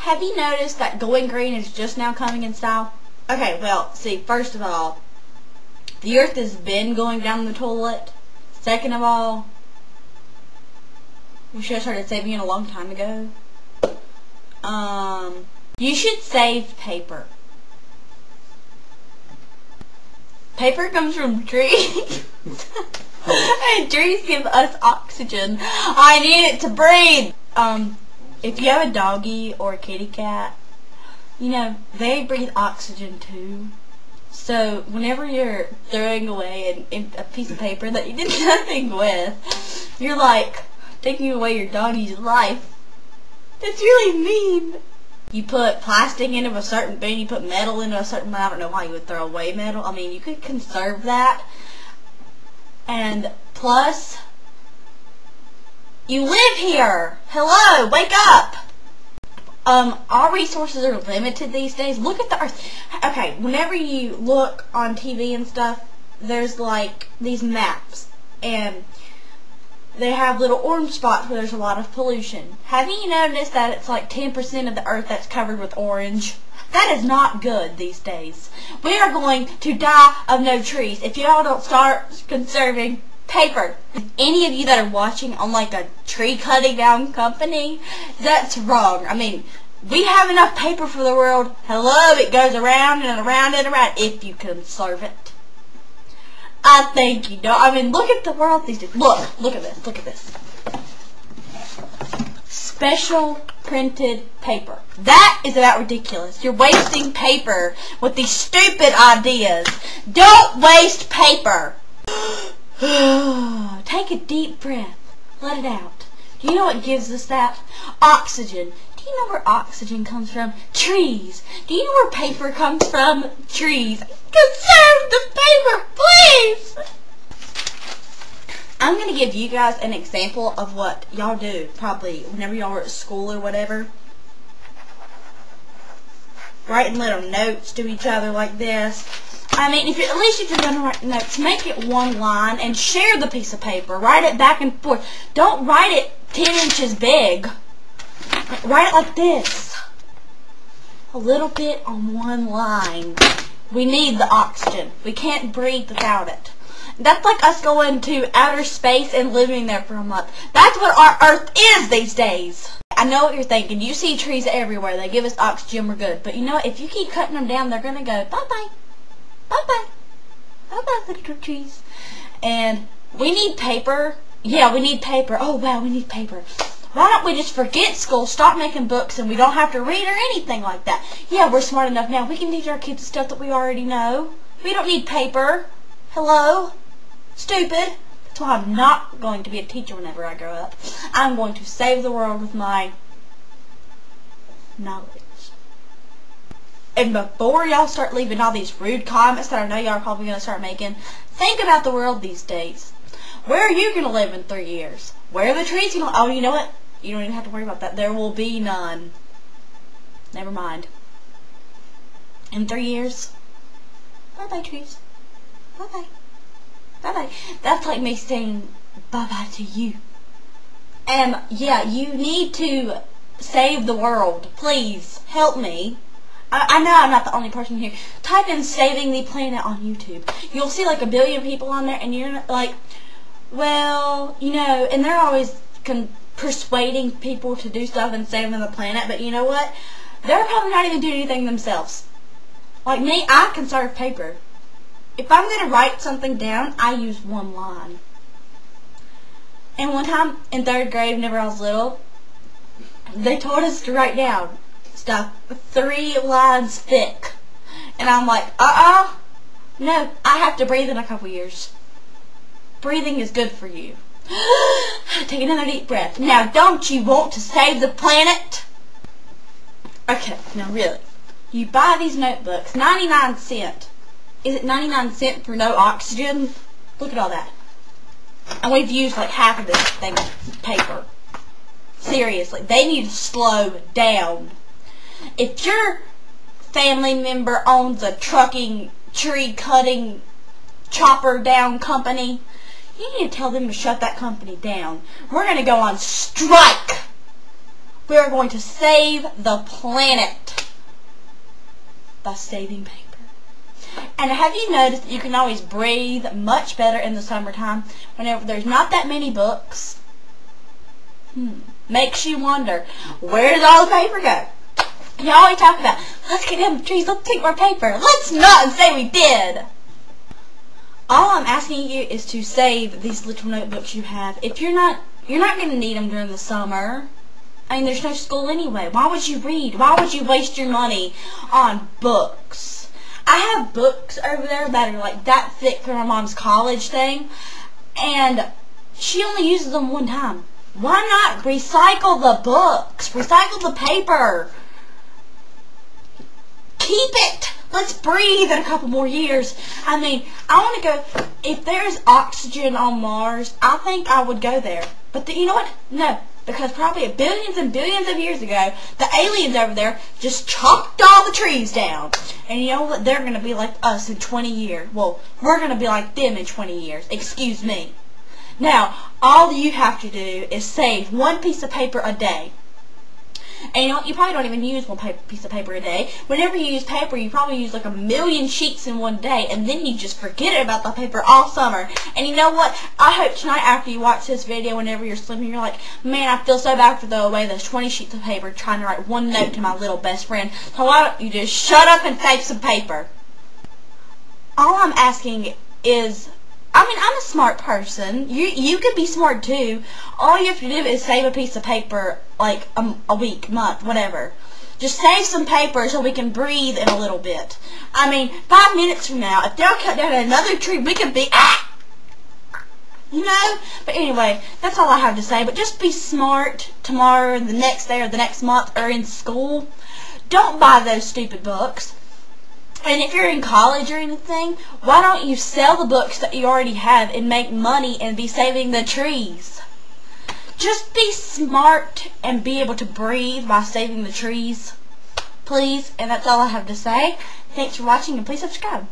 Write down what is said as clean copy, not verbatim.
Have you noticed that going green is just now coming in style? Okay, well, see, first of all, the earth has been going down the toilet. Second of all, we should have started saving it a long time ago. You should save paper. Paper comes from trees. And trees give us oxygen. I need it to breathe. If you have a doggy or a kitty cat, you know, they breathe oxygen too. So whenever you're throwing away a piece of paper that you did nothing with, you're like taking away your doggy's life. That's really mean. You put plastic into a certain bin, you put metal into a certain bin. I don't know why you would throw away metal. I mean, you could conserve that. And plus, you live here. Hello, wake up. Our resources are limited these days. Look at the earth. Okay, whenever you look on TV and stuff, there's like these maps, and they have little orange spots where there's a lot of pollution. Have you noticed that it's like 10% of the earth that's covered with orange? That is not good these days. We are going to die of no trees if y'all don't start conserving paper. Any of you that are watching on like a tree cutting down company, that's wrong. I mean, we have enough paper for the world. Hello, it goes around and around and around if you conserve it. I think you know. I mean, look at the world these days. Look at this. Look at this. Special printed paper. That is about ridiculous. You're wasting paper with these stupid ideas. Don't waste paper. Take a deep breath. Let it out. Do you know what gives us that? Oxygen. Do you know where oxygen comes from? Trees. Do you know where paper comes from? Trees. Conserve the paper, please! I'm going to give you guys an example of what y'all do, probably whenever y'all are at school or whatever. Writing little notes to each other like this. I mean, at least if you're going to write notes, make it one line and share the piece of paper. Write it back and forth. Don't write it 10 inches big. Write it like this. A little bit on one line. We need the oxygen. We can't breathe without it. That's like us going to outer space and living there for a month. That's what our Earth is these days. I know what you're thinking. You see trees everywhere. They give us oxygen. We're good. But you know what? If you keep cutting them down, they're going to go bye-bye. Bye-bye. Bye-bye, little trees. And we need paper. Yeah, we need paper. Oh, wow, we need paper. Why don't we just forget school, stop making books, and we don't have to read or anything like that? Yeah, we're smart enough now. We can teach our kids stuff that we already know. We don't need paper. Hello? Stupid. That's why I'm not going to be a teacher whenever I grow up. I'm going to save the world with my knowledge. And before y'all start leaving all these rude comments that I know y'all are probably going to start making, think about the world these days. Where are you going to live in 3 years? Where are the trees going to... Oh, you know what? You don't even have to worry about that. There will be none. Never mind. In 3 years, bye-bye, trees. Bye-bye. Bye-bye. That's like me saying bye-bye to you. And, yeah, you need to save the world. Please, help me. I know I'm not the only person here. Type in Saving the Planet on YouTube. You'll see like 1 billion people on there, and you're like, well, you know, and they're always persuading people to do stuff and saving the planet, but you know what? They're probably not even doing anything themselves. Like me, I conserve paper. If I'm going to write something down, I use one line. And one time in 3rd grade, whenever I was little, they told us to write down stuff 3 lines thick. And I'm like, no, I have to breathe in a couple years. Breathing is good for you. Take another deep breath. Now, don't you want to save the planet? Okay, now really. You buy these notebooks, 99 cents. Is it 99 cents for no oxygen? Look at all that. And we've used like half of this thing of paper. Seriously, they need to slow down. If your family member owns a trucking, tree cutting, chopper down company, you need to tell them to shut that company down. We're going to go on strike. We are going to save the planet by saving paper. And have you noticed that you can always breathe much better in the summertime whenever there's not that many books? Makes you wonder, where did all the paper go? You always talk about, let's get down the trees, let's take more paper. Let's not say we did. All I'm asking you is to save these little notebooks you have. If you're not going to need them during the summer. I mean, there's no school anyway. Why would you read? Why would you waste your money on books? I have books over there that are like that thick for my mom's college thing, and she only uses them one time. Why not recycle the books? Recycle the paper. Keep it. Let's breathe in a couple more years. I mean, I want to go, if there's oxygen on Mars, I think I would go there. But you know what? No. Because probably billions and billions of years ago, the aliens over there just chopped all the trees down. And you know what? They're going to be like us in 20 years. Well, we're going to be like them in 20 years. Excuse me. Now, all you have to do is save one piece of paper a day. And you know what? You probably don't even use one piece of paper a day. Whenever you use paper, you probably use like 1,000,000 sheets in one day, and then you just forget about the paper all summer. And you know what? I hope tonight after you watch this video, whenever you're sleeping, you're like, man, I feel so bad for throwing away those 20 sheets of paper trying to write one note to my little best friend. So why don't you just shut up and save some paper? All I'm asking is, I mean, I'm a smart person. You could be smart too. All you have to do is save a piece of paper, like a week, month, whatever. Just save some paper so we can breathe in a little bit. I mean, 5 minutes from now, if they'll cut down another tree, we could be, you know? But anyway, that's all I have to say. But just be smart tomorrow, the next day, or the next month, or in school. Don't buy those stupid books. And if you're in college or anything, why don't you sell the books that you already have and make money and be saving the trees? Just be smart and be able to breathe by saving the trees, please. And that's all I have to say. Thanks for watching, and please subscribe.